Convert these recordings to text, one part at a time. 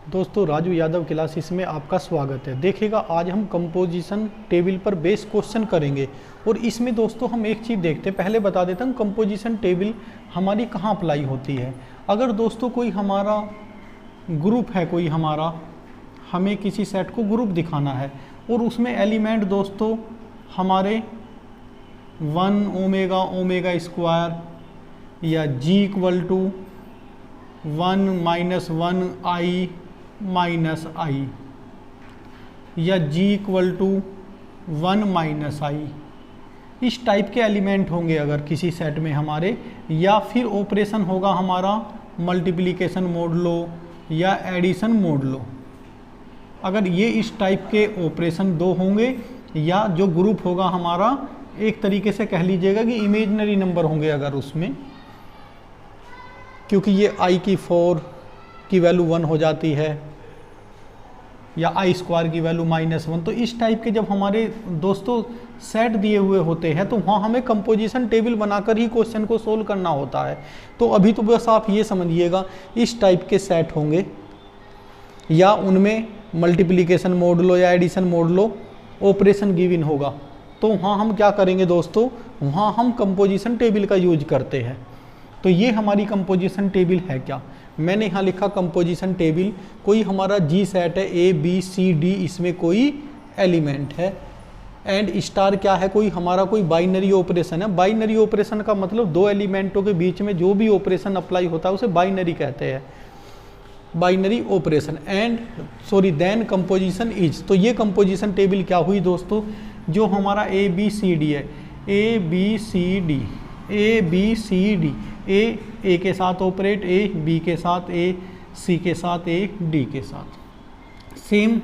दोस्तों राजू यादव क्लासेस में आपका स्वागत है। देखिएगा आज हम कंपोजिशन टेबल पर बेस क्वेश्चन करेंगे और इसमें दोस्तों हम एक चीज़ देखते हैं। पहले बता देता हूँ कंपोजिशन टेबल हमारी कहाँ अप्लाई होती है। अगर दोस्तों कोई हमारा ग्रुप है, कोई हमारा हमें किसी सेट को ग्रुप दिखाना है और उसमें एलिमेंट दोस्तों हमारे 1 ओमेगा ओमेगा स्क्वायर या G equal to 1 minus 1 i minus i या G equal to 1 minus i, इस टाइप के एलिमेंट होंगे अगर किसी सेट में हमारे, या फिर ऑपरेशन होगा हमारा मल्टीप्लिकेशन मोड लो या एडिशन मोड लो। अगर ये इस टाइप के ऑपरेशन दो होंगे या जो ग्रुप होगा हमारा एक तरीके से कह लीजिएगा कि इमेजिनरी नंबर होंगे अगर उसमें, क्योंकि ये i की 4 की वैल्यू 1 हो जाती है या i स्क्वायर की वैल्यू -1। तो इस टाइप के जब हमारे दोस्तों सेट दिए हुए होते हैं तो वहाँ हमें कंपोजिशन टेबल बनाकर ही क्वेश्चन को सोल्व करना होता है। तो अभी तो बस आप ये समझिएगा इस टाइप के सेट होंगे या उनमें मल्टीप्लिकेशन मोड लो या एडिशन मोड लो ऑपरेशन गिवन होगा, तो वहाँ हम क्या करेंगे दोस्तों, वहाँ हम कंपोजिशन टेबल का यूज करते हैं। तो ये हमारी कंपोजिशन टेबल है। क्या मैंने यहाँ लिखा कंपोजिशन टेबल, कोई हमारा जी सेट है A B C D, इसमें कोई एलिमेंट है एंड स्टार क्या है, कोई हमारा कोई बाइनरी ऑपरेशन है। बाइनरी ऑपरेशन का मतलब दो एलिमेंटों के बीच में जो भी ऑपरेशन अप्लाई होता है उसे बाइनरी कहते हैं, binary operation. And then composition is, तो ये कंपोजिशन टेबल क्या हुई दोस्तों, जो हमारा A B C D है, A B C D A B C D, A के साथ ऑपरेट, A B के साथ, A C के साथ, A D के साथ, सेम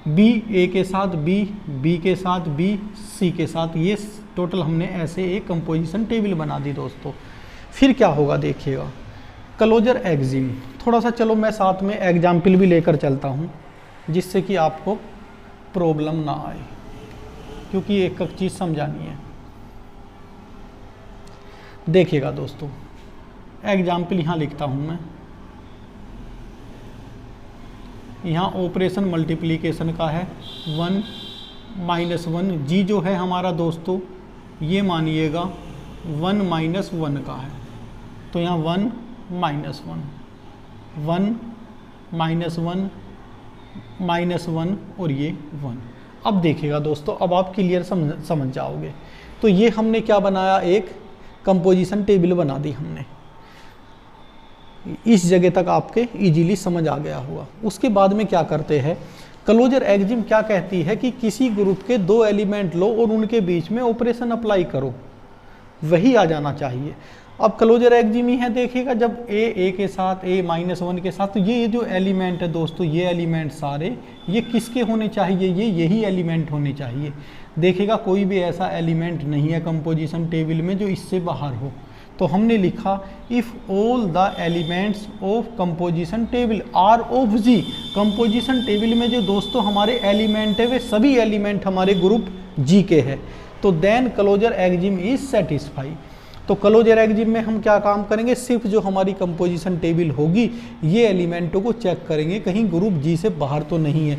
B A के साथ, B के साथ, B C के साथ। ये टोटल हमने ऐसे एक कंपोजिशन टेबल बना दी दोस्तों। फिर क्या होगा देखिएगा, क्लोजर एक्जिम। थोड़ा सा चलो मैं साथ में एग्जाम्पल भी लेकर चलता हूँ जिससे कि आपको प्रॉब्लम ना आए, क्योंकि एक एक चीज़ समझानी है। देखिएगा दोस्तों एग्जाम्पल यहाँ लिखता हूँ मैं, यहाँ ऑपरेशन मल्टीप्लिकेशन का है 1 माइनस 1, जी जो है हमारा दोस्तों ये मानिएगा 1 माइनस 1 का है। तो यहाँ 1 माइनस 1, 1 माइनस 1 माइनस 1 और ये 1। अब देखिएगा दोस्तों, अब आप क्लियर समझ जाओगे। तो ये हमने क्या बनाया, एक कंपोजिशन टेबल बना दी हमने। इस जगह तक आपके इजीली समझ आ गया होगा। उसके बाद में क्या करते हैं, क्लोजर एक्जिम क्या कहती है कि किसी ग्रुप के दो एलिमेंट लो और उनके बीच में ऑपरेशन अप्लाई करो, वही आ जाना चाहिए। अब क्लोजर एक्जिम ही है, देखिएगा जब A के साथ, A -1 के साथ, तो ये जो एलिमेंट है दोस्तों, ये एलिमेंट सारे ये किसके होने चाहिए, ये यही एलिमेंट होने चाहिए। देखिएगा कोई भी ऐसा एलिमेंट नहीं है कंपोजिशन टेबल में जो इससे बाहर हो। तो हमने लिखा if all the elements of composition table are of G, composition table में जो दोस्तों हमारे एलिमेंट है वे सभी एलिमेंट हमारे ग्रुप जी के हैं, तो then closure Exim is satisfy. तो क्लोजर एक्जिम में हम क्या काम करेंगे, सिर्फ जो हमारी कंपोजिशन टेबल होगी ये एलिमेंटों को चेक करेंगे कहीं ग्रुप जी से बाहर तो नहीं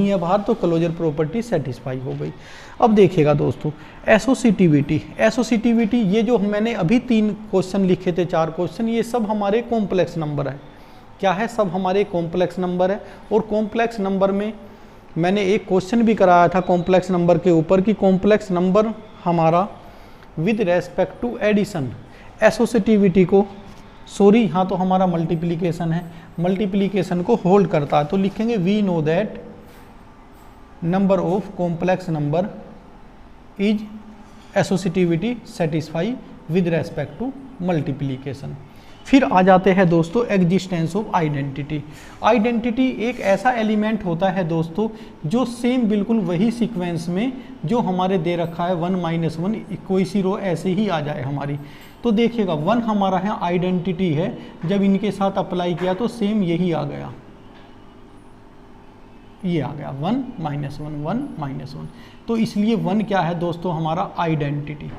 है बाहर, तो क्लोजर प्रॉपर्टी सेटिस्फाई हो गई। अब देखिएगा दोस्तों एसोसिटिविटी, ये जो मैंने अभी 3 क्वेश्चन लिखे थे, 4 क्वेश्चन, ये सब हमारे कॉम्प्लेक्स नंबर है। क्या है, सब हमारे कॉम्प्लेक्स नंबर है। और कॉम्प्लेक्स नंबर में मैंने एक क्वेश्चन भी कराया था कॉम्प्लेक्स नंबर के ऊपर कि कॉम्प्लेक्स नंबर हमारा विद रेस्पेक्ट टू एडिशन एसोसिटिविटी को, यहाँ तो हमारा मल्टीप्लिकेशन है, मल्टीप्लिकेशन को होल्ड करता है। तो लिखेंगे we know that number of complex number is associativity satisfy with respect to multiplication. फिर आ जाते हैं दोस्तों एग्जिस्टेंस ऑफ आइडेंटिटी। आइडेंटिटी एक ऐसा एलिमेंट होता है दोस्तों जो सेम बिल्कुल वही सीक्वेंस में जो हमारे दे रखा है 1 माइनस 1, कोई सी रो ऐसे ही आ जाए हमारी। तो देखिएगा 1 हमारा है आइडेंटिटी है, जब इनके साथ अप्लाई किया तो सेम यही आ गया, ये आ गया 1 माइनस 1 1 माइनस 1। तो इसलिए 1 क्या है दोस्तों हमारा आइडेंटिटी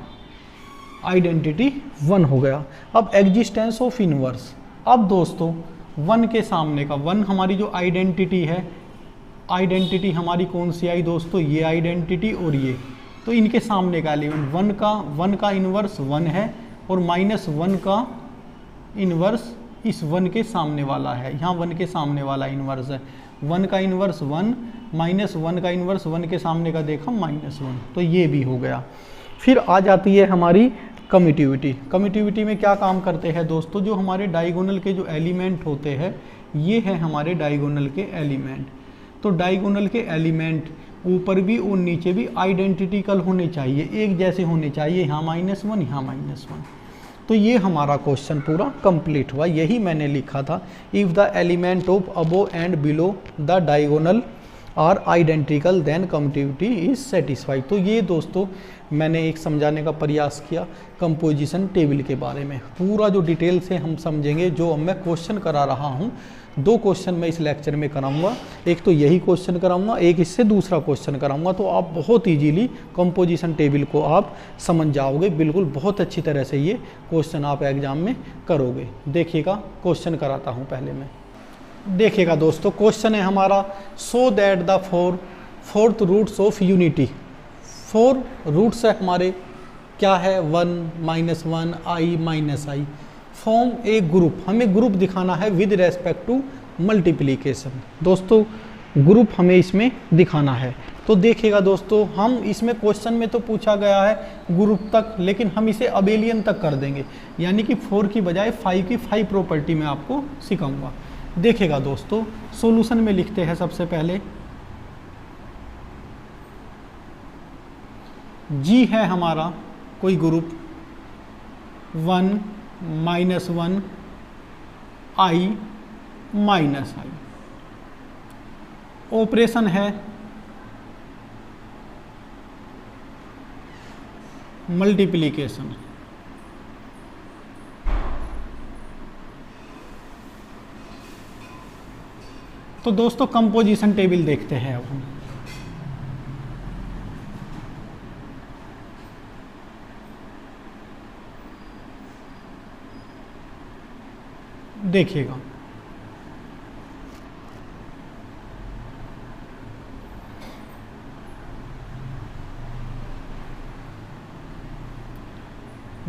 1 हो गया। अब एग्जिस्टेंस ऑफ इनवर्स, अब दोस्तों वन के सामने का, वन हमारी जो आइडेंटिटी है, आइडेंटिटी हमारी कौन सी आई दोस्तों, ये आइडेंटिटी और ये, तो इनके सामने का एलिमेंट वन का इन्वर्स वन है और -1 का इन्वर्स इस वन के सामने वाला है, यहाँ वन के सामने वाला इन्वर्स है, वन का इन्वर्स वन, -1 का इन्वर्स वन के सामने का देखा -1, तो ये भी हो गया। फिर आ जाती है हमारी कम्यूटिविटी। कम्यूटिविटी में क्या काम करते हैं दोस्तों, जो हमारे डायगोनल के जो एलिमेंट होते हैं ये है हमारे डायगोनल के एलिमेंट, तो डायगोनल के एलिमेंट ऊपर भी और नीचे भी आइडेंटिटिकल होने चाहिए, एक जैसे होने चाहिए, यहाँ -1 यहाँ -1। तो ये हमारा क्वेश्चन पूरा कंप्लीट हुआ, यही मैंने लिखा था, if the element of above and below the diagonal are identical then commutativity is satisfied. तो ये दोस्तों मैंने एक समझाने का प्रयास किया कंपोजिशन टेबल के बारे में, पूरा जो डिटेल से हम समझेंगे। जो अब मैं क्वेश्चन करा रहा हूँ, 2 क्वेश्चन मैं इस लेक्चर में कराऊंगा, एक तो यही क्वेश्चन कराऊंगा, एक इससे दूसरा क्वेश्चन कराऊंगा, तो आप बहुत इजीली कंपोजिशन टेबल को आप समझ जाओगे, बिल्कुल बहुत अच्छी तरह से ये क्वेश्चन आप एग्जाम में करोगे। देखिएगा क्वेश्चन कराता हूँ पहले मैं, देखिएगा दोस्तों क्वेश्चन है हमारा, so that the fourth roots of unity. 4 roots है हमारे, क्या है 1 -1 i -i, form a group, हमें ग्रुप दिखाना है विद रेस्पेक्ट टू मल्टीप्लिकेशन। दोस्तों ग्रुप हमें इसमें दिखाना है, तो देखिएगा दोस्तों हम इसमें क्वेश्चन में तो पूछा गया है ग्रुप तक, लेकिन हम इसे अबेलियन तक कर देंगे, यानी कि 4 की बजाय 5 की 5 प्रॉपर्टी में आपको सिखाऊंगा। देखिएगा दोस्तों सॉल्यूशन में लिखते हैं सबसे पहले, जी है हमारा कोई ग्रुप 1 -1 i -i, ऑपरेशन है मल्टीप्लिकेशन। तो दोस्तों कंपोजिशन टेबल देखते हैं अब हम। देखिएगा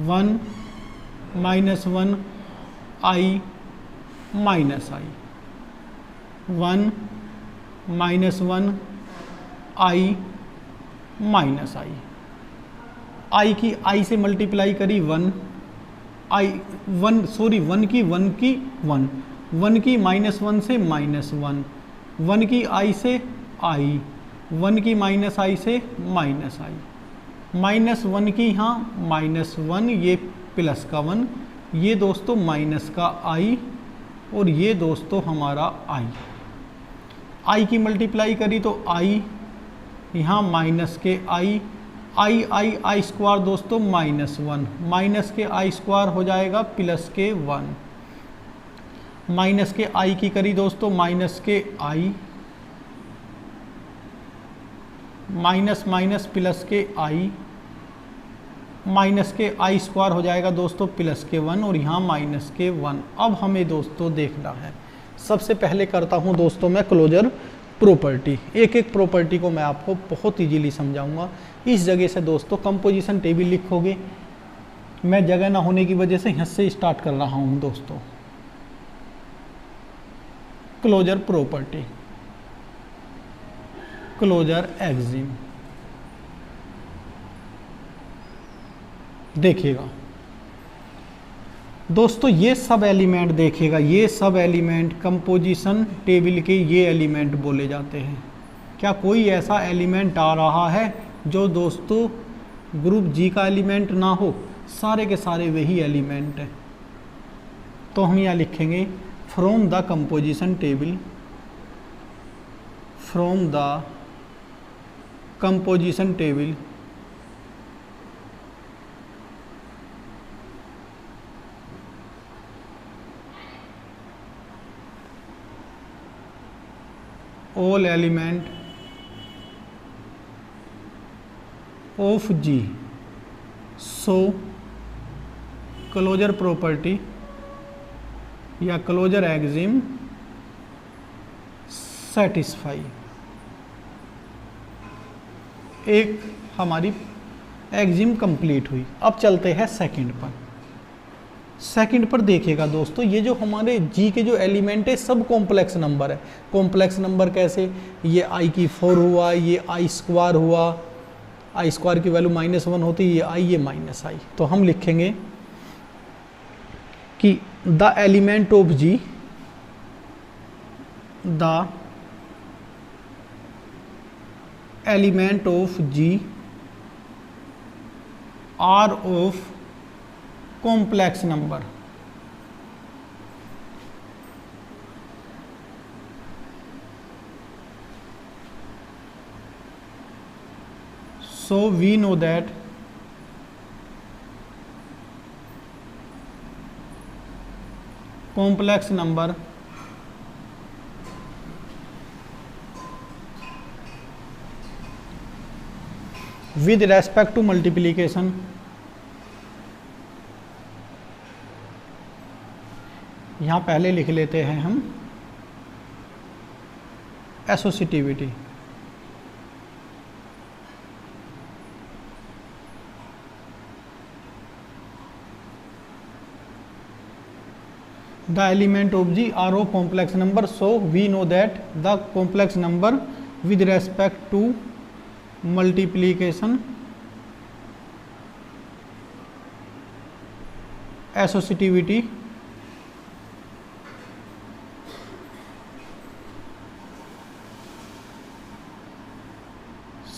-1 -1 i -i, 1 -1 i -i, i की i से मल्टीप्लाई करी 1 1 की 1 की 1 1 की -1 से -1 1 की i से i 1 की -i से -i -1 की यहाँ -1, ये प्लस का 1, ये दोस्तों माइनस का i और ये दोस्तों हमारा i की मल्टीप्लाई करी तो i, यहाँ माइनस के i स्क्वायर दोस्तों -1, माइनस के i स्क्वायर हो जाएगा प्लस के 1, माइनस के i की करी दोस्तों माइनस के i, माइनस माइनस प्लस के i, माइनस के i स्क्वायर हो जाएगा दोस्तों प्लस के 1 और यहाँ माइनस के 1। अब हमें दोस्तों देखना है, सबसे पहले करता हूँ दोस्तों मैं क्लोजर प्रॉपर्टी, एक एक प्रॉपर्टी को मैं आपको बहुत इजीली समझाऊंगा। इस जगह से दोस्तों कंपोजिशन टेबल लिखोगे, मैं जगह ना होने की वजह से यहाँ से स्टार्ट कर रहा हूँ दोस्तों। क्लोजर प्रॉपर्टी, क्लोजर एक्सिम, देखिएगा दोस्तों ये सब एलिमेंट, देखिएगा ये सब एलिमेंट कंपोजिशन टेबल के ये एलिमेंट बोले जाते हैं। क्या कोई ऐसा एलिमेंट आ रहा है जो दोस्तों ग्रुप जी का एलिमेंट ना हो? सारे के सारे वही एलिमेंट है। तो हम यहाँ लिखेंगे from the composition table, from the composition table all element of G, so closure property या क्लोजर एक्सिम सेटिस्फाई। एक हमारी एक्सिम कंप्लीट हुई। अब चलते हैं सेकंड पर। सेकंड पर देखिएगा दोस्तों, ये जो हमारे जी के जो एलिमेंट है सब कॉम्प्लेक्स नंबर है। कॉम्प्लेक्स नंबर कैसे, ये आई की 4 हुआ, ये आई स्क्वायर हुआ, आई स्क्वायर की वैल्यू -1 होती है, ये आई, ये -i। तो हम लिखेंगे कि the element of G, the element of G are of complex number. So we know that complex number with respect to multiplication यहाँ पहले लिख लेते हैं हम associativity. The element of G are of complex number, so we know that the complex number with respect to multiplication associativity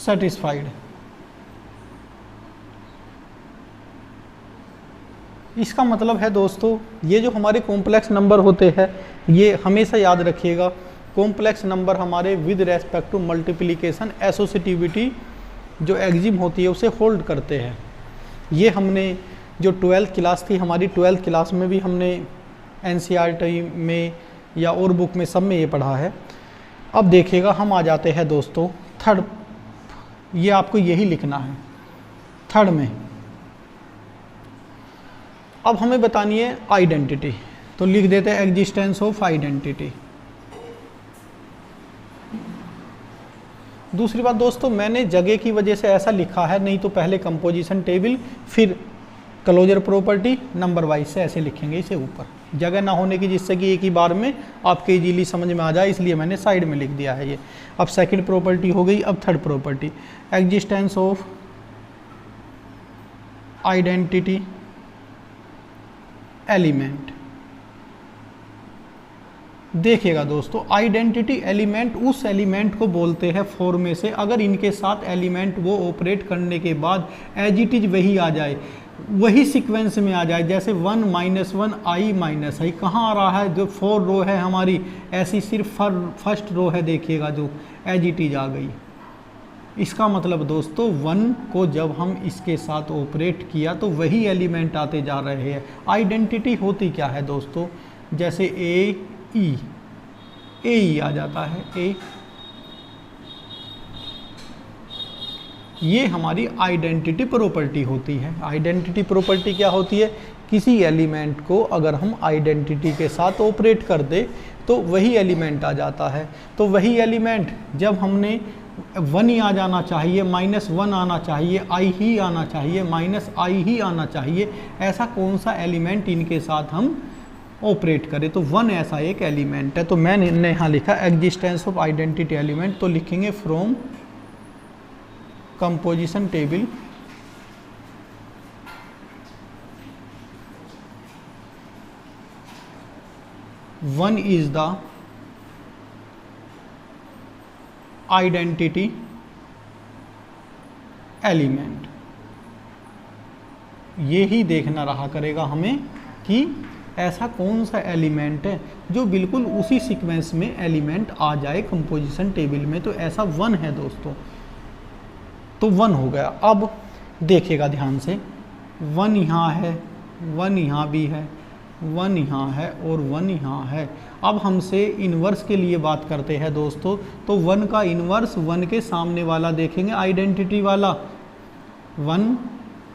satisfied। इसका मतलब है दोस्तों, ये जो हमारे कॉम्प्लेक्स नंबर होते हैं, ये हमेशा याद रखिएगा, कॉम्प्लेक्स नंबर हमारे with respect to multiplication associativity जो एक्सिम होती है उसे होल्ड करते हैं। ये हमने जो 12th क्लास थी हमारी, 12th क्लास में भी हमने एनसीईआरटी में या और बुक में सब में ये पढ़ा है। अब देखिएगा हम आ जाते हैं दोस्तों थर्ड, ये आपको यही लिखना है थर्ड में। अब हमें बतानी है आइडेंटिटी, तो लिख देते हैं एग्जिस्टेंस ऑफ आइडेंटिटी। दूसरी बात दोस्तों, मैंने जगह की वजह से ऐसा लिखा है, नहीं तो पहले कंपोजिशन टेबल फिर क्लोजर प्रॉपर्टी नंबर वाइज से ऐसे लिखेंगे इसे ऊपर, जगह ना होने की, जिससे कि एक ही बार में आपके इजीली समझ में आ जाए, इसलिए मैंने साइड में लिख दिया है ये। अब सेकंड प्रॉपर्टी हो गई, अब third property existence of identity element. देखिएगा दोस्तों, आइडेंटिटी एलिमेंट उस एलिमेंट को बोलते हैं फोर में से अगर इनके साथ एलिमेंट वो ऑपरेट करने के बाद एज इट इज वही आ जाए, वही सीक्वेंस में आ जाए। जैसे 1 -1 i -i कहाँ आ रहा है, जो 4 रो है हमारी, ऐसी सिर्फ फर्स्ट रो है, देखिएगा जो एज इट इज आ गई। इसका मतलब दोस्तों 1 को जब हम इसके साथ ऑपरेट किया तो वही एलिमेंट आते जा रहे हैं। आइडेंटिटी होती क्या है दोस्तों, जैसे ए ई आ जाता है, ए, ये हमारी आइडेंटिटी प्रॉपर्टी होती है। आइडेंटिटी प्रॉपर्टी क्या होती है, किसी एलिमेंट को अगर हम आइडेंटिटी के साथ ऑपरेट कर दे तो वही एलिमेंट आ जाता है। तो वही एलिमेंट जब हमने 1 ही आ जाना चाहिए, -1 आना चाहिए, i ही आना चाहिए, -i ही आना चाहिए, ऐसा कौन सा एलिमेंट इनके साथ हम ऑपरेट करें, तो 1 ऐसा एक एलिमेंट है। तो मैंने यहाँ लिखा एग्जिस्टेंस ऑफ आइडेंटिटी एलिमेंट, तो लिखेंगे from composition table one is the identity element. ये ही देखना रहा करेगा हमें कि ऐसा कौन सा एलिमेंट है जो बिल्कुल उसी सीक्वेंस में एलिमेंट आ जाए कंपोजिशन टेबल में, तो ऐसा 1 है दोस्तों। तो 1 हो गया। अब देखिएगा ध्यान से, 1 यहाँ है, 1 यहाँ भी है, 1 यहाँ है और 1 यहाँ है। अब हमसे इन्वर्स के लिए बात करते हैं दोस्तों, तो 1 का इन्वर्स 1 के सामने वाला देखेंगे, आइडेंटिटी वाला 1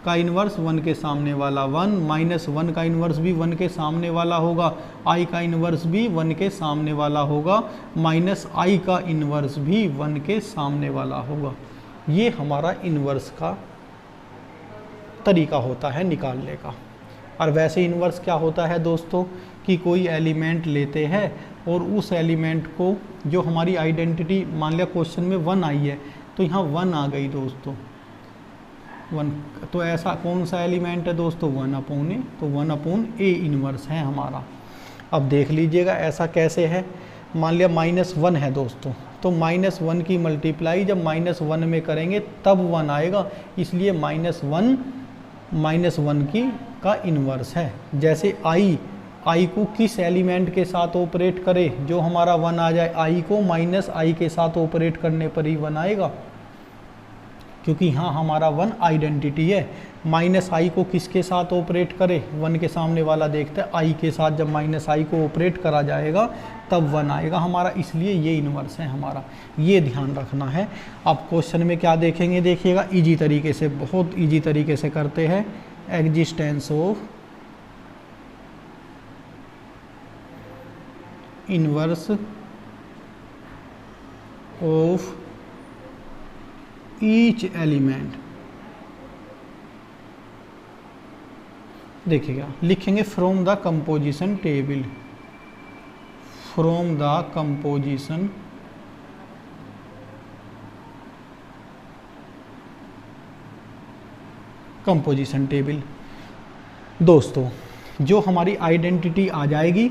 का इन्वर्स 1 के सामने वाला 1, -1 का इन्वर्स भी 1 के सामने वाला होगा, i का इन्वर्स भी 1 के सामने वाला होगा, -i का इन्वर्स भी 1 के सामने वाला होगा। ये हमारा इन्वर्स का तरीका होता है निकालने का। और वैसे इन्वर्स क्या होता है दोस्तों कि कोई एलिमेंट लेते हैं और उस एलिमेंट को, जो हमारी आइडेंटिटी, मान लिया क्वेश्चन में 1 आई है तो यहाँ 1 आ गई दोस्तों, 1, तो ऐसा कौन सा एलिमेंट है दोस्तों, 1/a, तो 1/a इन्वर्स है हमारा। अब देख लीजिएगा ऐसा कैसे है, मान लिया -1 है दोस्तों, तो -1 की मल्टीप्लाई जब -1 में करेंगे तब 1 आएगा, इसलिए -1 की का इन्वर्स है। जैसे i को किस एलिमेंट के साथ ऑपरेट करे, जो हमारा 1 आ जाए, i को -i के साथ ऑपरेट करने पर ही 1 आएगा, क्योंकि यहाँ हमारा 1 आइडेंटिटी है। -i को किसके साथ ऑपरेट करे, 1 के सामने वाला देखते हैं, i के साथ जब -i को ऑपरेट करा जाएगा तब 1 आएगा हमारा, इसलिए ये इन्वर्स है हमारा, ये ध्यान रखना है। अब क्वेश्चन में क्या देखेंगे, देखिएगा इजी तरीके से, बहुत इजी तरीके से करते हैं। Existence of inverse of each element, देखिएगा लिखेंगे from the composition table, from the composition table. दोस्तों जो हमारी आइडेंटिटी आ जाएगी,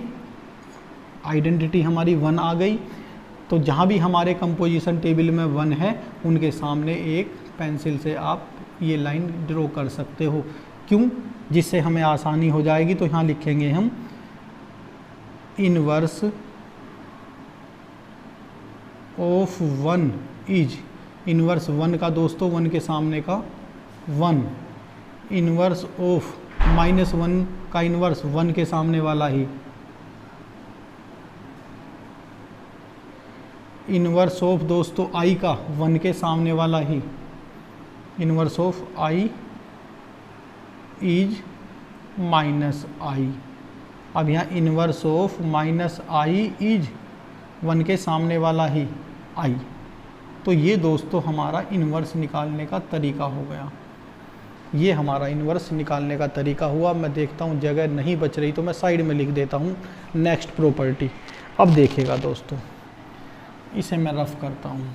आइडेंटिटी हमारी 1 आ गई, तो जहाँ भी हमारे कंपोजिशन टेबल में 1 है उनके सामने एक पेंसिल से आप ये लाइन ड्रॉ कर सकते हो, क्यों, जिससे हमें आसानी हो जाएगी। तो यहाँ लिखेंगे हम इन्वर्स ऑफ 1 इज, इन्वर्स 1 का दोस्तों 1 के सामने का 1, इन्वर्स ऑफ -1 का इन्वर्स 1 के सामने वाला ही, इन्वर्स ऑफ दोस्तों i का 1 के सामने वाला ही, inverse of i is -i। अब यहाँ इन्वर्स ऑफ -i इज 1 के सामने वाला ही i। तो ये दोस्तों हमारा इन्वर्स निकालने का तरीका हो गया, ये हमारा इन्वर्स निकालने का तरीका हुआ। मैं देखता हूँ जगह नहीं बच रही तो मैं साइड में लिख देता हूँ नेक्स्ट प्रॉपर्टी। अब देखिएगा दोस्तों, इसे मैं रफ करता हूँ।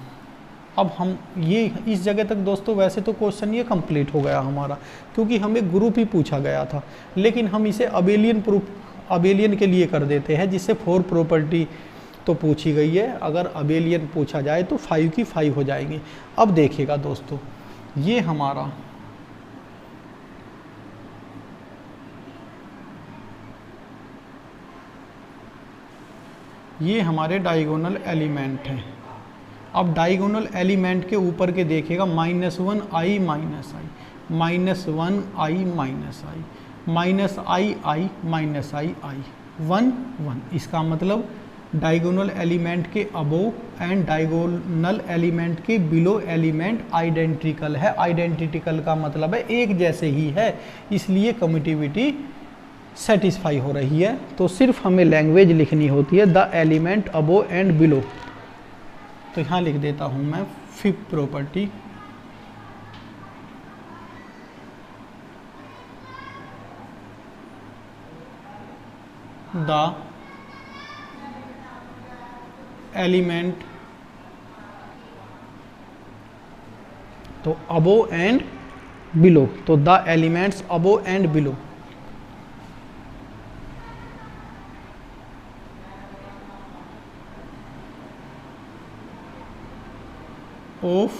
अब हम ये इस जगह तक दोस्तों वैसे तो क्वेश्चन ये कंप्लीट हो गया हमारा, क्योंकि हमें ग्रुप ही पूछा गया था, लेकिन हम इसे अबेलियन के लिए कर देते हैं, जिससे 4 प्रॉपर्टी तो पूछी गई है, अगर अबेलियन पूछा जाए तो 5 की 5 हो जाएंगी। अब देखिएगा दोस्तों, ये हमारा ये हमारे डायगोनल एलिमेंट हैं। अब डायगोनल एलिमेंट के ऊपर के देखिएगा -1i -i, -1i -i, -ii, 1 1। इसका मतलब डायगोनल एलिमेंट के अबो एंड डायगोनल एलिमेंट के बिलो एलिमेंट आइडेंटिकल है। आइडेंटिकल का मतलब है एक जैसे ही है, इसलिए कम्यूटिविटी सेटिस्फाई हो रही है। तो सिर्फ हमें लैंग्वेज लिखनी होती है, the element above and below. तो यहाँ लिख देता हूँ मैं 5th प्रॉपर्टी, द एलिमेंट, तो अबो एंड बिलो, तो the elements above and below of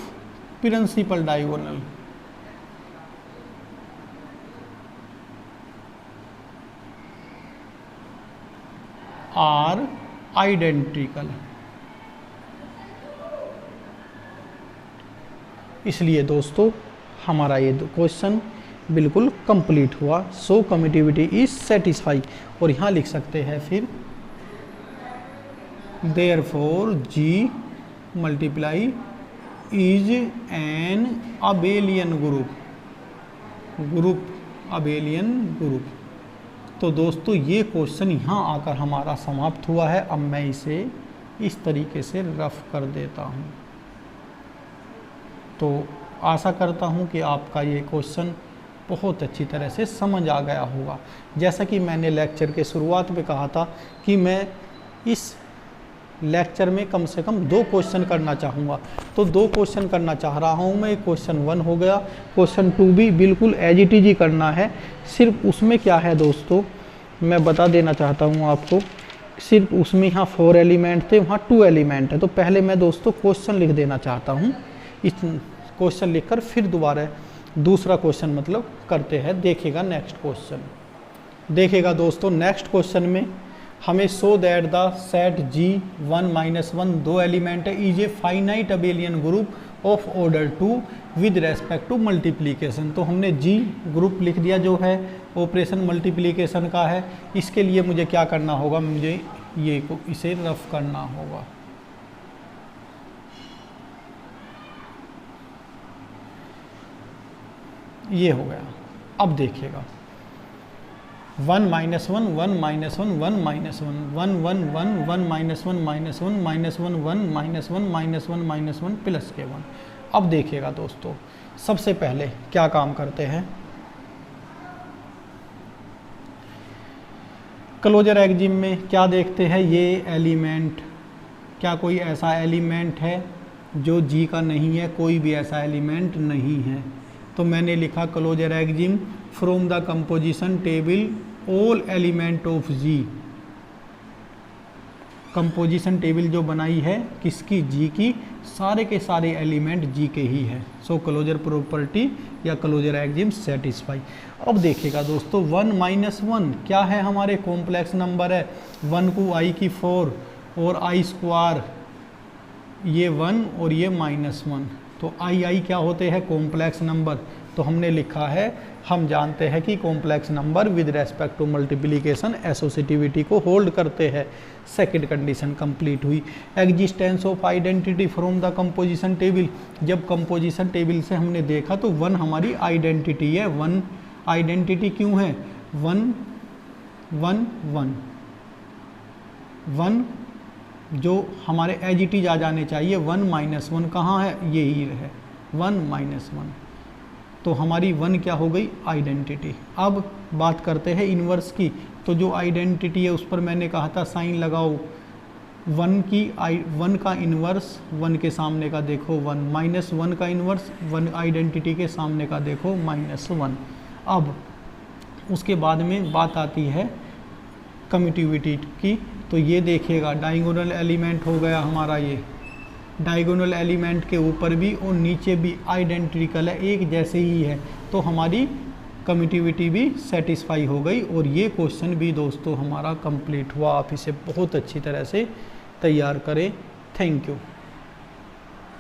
principal diagonal are identical. इसलिए दोस्तों हमारा ये क्वेश्चन बिल्कुल कंप्लीट हुआ। सो कम्यूटिविटी इज सेटिस्फाई, और यहाँ लिख सकते हैं फिर therefore G multiply is an abelian group, group, abelian group. तो दोस्तों ये क्वेश्चन यहाँ आकर हमारा समाप्त हुआ है। अब मैं इसे इस तरीके से रफ कर देता हूँ। तो आशा करता हूँ कि आपका ये क्वेश्चन बहुत अच्छी तरह से समझ आ गया होगा। जैसा कि मैंने लेक्चर के शुरुआत में कहा था कि मैं इस लेक्चर में कम से कम 2 क्वेश्चन करना चाहूँगा, तो 2 क्वेश्चन करना चाह रहा हूँ मैं। क्वेश्चन 1 हो गया, क्वेश्चन 2 भी बिल्कुल एज इट इज ही करना है। सिर्फ उसमें क्या है दोस्तों, मैं बता देना चाहता हूँ आपको, सिर्फ उसमें यहाँ 4 एलिमेंट थे, वहाँ 2 एलिमेंट है। तो पहले मैं दोस्तों क्वेश्चन लिख देना चाहता हूँ। इस क्वेश्चन लिखकर फिर दोबारा दूसरा क्वेश्चन मतलब करते हैं। देखिएगा नेक्स्ट क्वेश्चन, देखिएगा दोस्तों नेक्स्ट क्वेश्चन में हमें show that the set G1-1 2 element है is a finite abelian group of order 2 with respect to multiplication. तो हमने G ग्रुप लिख दिया जो है ऑपरेशन मल्टीप्लिकेशन का है। इसके लिए मुझे क्या करना होगा, मुझे ये को इसे रफ करना होगा। ये हो गया। अब देखिएगा 1 - 1 1 - 1 1 - 1 1 - 1 1 - 1 1 - 1 -1 -1 -1 -1 -1 -1 प्लस के 1। अब देखिएगा दोस्तों, सबसे पहले क्या काम करते हैं, क्लोजर एक्जिम में क्या देखते हैं, ये एलिमेंट, क्या कोई ऐसा एलिमेंट है जो G का नहीं है, कोई भी ऐसा एलिमेंट नहीं है। तो मैंने लिखा closure axiom from the composition table all element of G। Composition table जो बनाई है किसकी, G की, सारे के सारे एलिमेंट G के ही है। सो क्लोजर प्रॉपर्टी या क्लोजर एक्जिम सेटिस्फाई। अब देखिएगा दोस्तों 1 - 1 क्या है, हमारे कॉम्प्लेक्स नंबर है। 1 को I की 4 और I स्क्वायर ये 1 और ये -1, तो I क्या होते हैं, कॉम्प्लेक्स नंबर। तो हमने लिखा है, हम जानते हैं कि complex number with respect to multiplication associativity को होल्ड करते हैं। सेकंड कंडीशन कंप्लीट हुई। Existence of identity from the composition table, जब कंपोजिशन टेबल से हमने देखा तो 1 हमारी आइडेंटिटी है। 1 आइडेंटिटी क्यों है, 1 1 1 1 जो हमारे एज इट इज आ जाने चाहिए। 1 - 1 कहाँ है, यही है 1 - 1, तो हमारी 1 क्या हो गई, आइडेंटिटी। अब बात करते हैं इन्वर्स की। तो जो आइडेंटिटी है उस पर मैंने कहा था साइन लगाओ। 1 का इन्वर्स 1 के सामने का देखो 1, -1 का इन्वर्स 1 आइडेंटिटी के सामने का देखो -1। अब उसके बाद में बात आती है कम्यूटिविटी की। तो ये देखिएगा डायगोनल एलिमेंट हो गया हमारा, ये डायगोनल एलिमेंट के ऊपर भी और नीचे भी आइडेंटिकल है, एक जैसे ही है, तो हमारी कम्यूटिविटी भी सेटिस्फाई हो गई। और ये क्वेश्चन भी दोस्तों हमारा कंप्लीट हुआ। आप इसे बहुत अच्छी तरह से तैयार करें। Thank you.